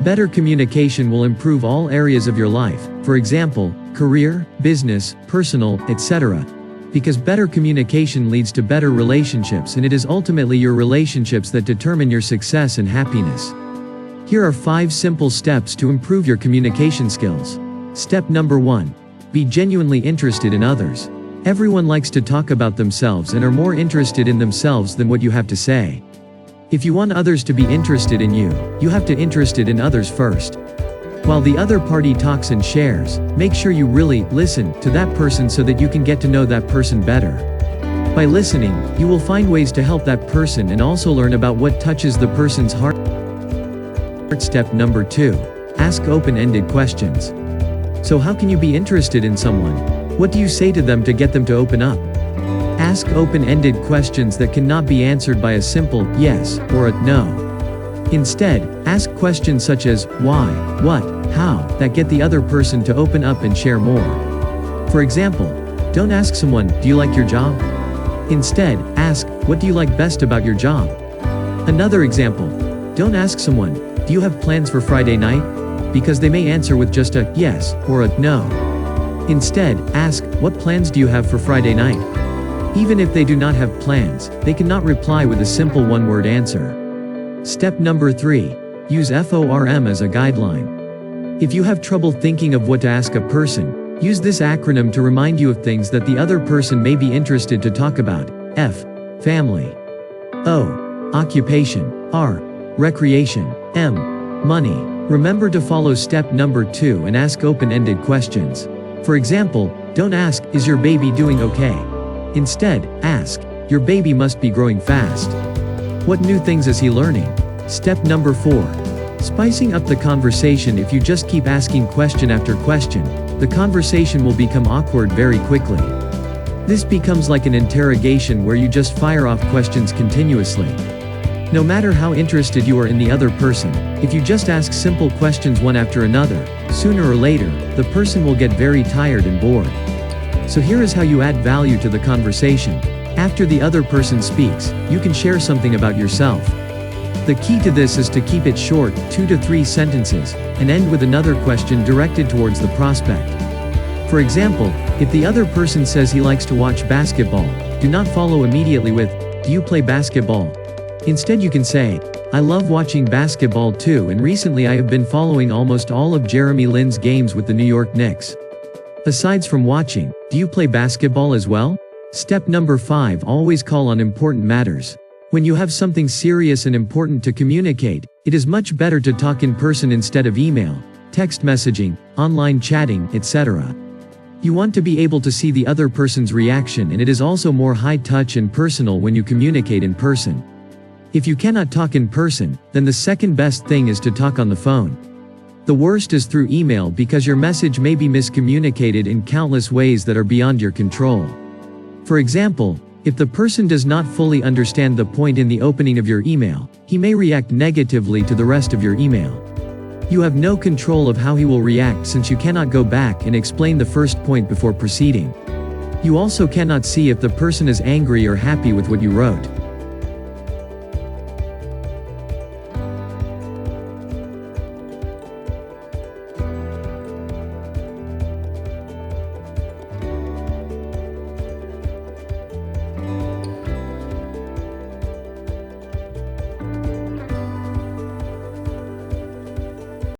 Better communication will improve all areas of your life, for example, career, business, personal, etc. Because better communication leads to better relationships, and it is ultimately your relationships that determine your success and happiness. Here are 5 simple steps to improve your communication skills. Step number 1. Be genuinely interested in others. Everyone likes to talk about themselves and are more interested in themselves than what you have to say. If you want others to be interested in you, you have to interested in others first. While the other party talks and shares, make sure you really listen to that person so that you can get to know that person better. By listening, you will find ways to help that person and also learn about what touches the person's heart. Step number 2. Ask open-ended questions. So how can you be interested in someone? What do you say to them to get them to open up? Ask open-ended questions that cannot be answered by a simple yes or a no. Instead, ask questions such as why, what, how, that get the other person to open up and share more. For example, don't ask someone, do you like your job? Instead, ask, what do you like best about your job? Another example, don't ask someone, do you have plans for Friday night? Because they may answer with just a yes or a no. Instead, ask, what plans do you have for Friday night? Even if they do not have plans, they cannot reply with a simple one-word answer. Step number 3. Use FORM as a guideline. If you have trouble thinking of what to ask a person, use this acronym to remind you of things that the other person may be interested to talk about. F. Family. O. Occupation. R. Recreation. M. Money. Remember to follow step number 2 and ask open-ended questions. For example, don't ask, is your baby doing okay? Instead, ask, your baby must be growing fast. What new things is he learning? Step number 4. Spicing up the conversation. If you just keep asking question after question, the conversation will become awkward very quickly. This becomes like an interrogation where you just fire off questions continuously. No matter how interested you are in the other person, if you just ask simple questions one after another, sooner or later, the person will get very tired and bored. So here is how you add value to the conversation. After the other person speaks, you can share something about yourself. The key to this is to keep it short, 2 to 3 sentences, and end with another question directed towards the prospect. For example, if the other person says he likes to watch basketball, do not follow immediately with, do you play basketball? Instead you can say, I love watching basketball too, and recently I have been following almost all of Jeremy Lin's games with the New York Knicks. Besides from watching, do you play basketball as well? Step number 5. Always call on important matters. When you have something serious and important to communicate, it is much better to talk in person instead of email, text messaging, online chatting, etc. You want to be able to see the other person's reaction, and it is also more high touch and personal when you communicate in person. If you cannot talk in person, then the second best thing is to talk on the phone. The worst is through email because your message may be miscommunicated in countless ways that are beyond your control. For example, if the person does not fully understand the point in the opening of your email, he may react negatively to the rest of your email. You have no control of how he will react since you cannot go back and explain the first point before proceeding. You also cannot see if the person is angry or happy with what you wrote.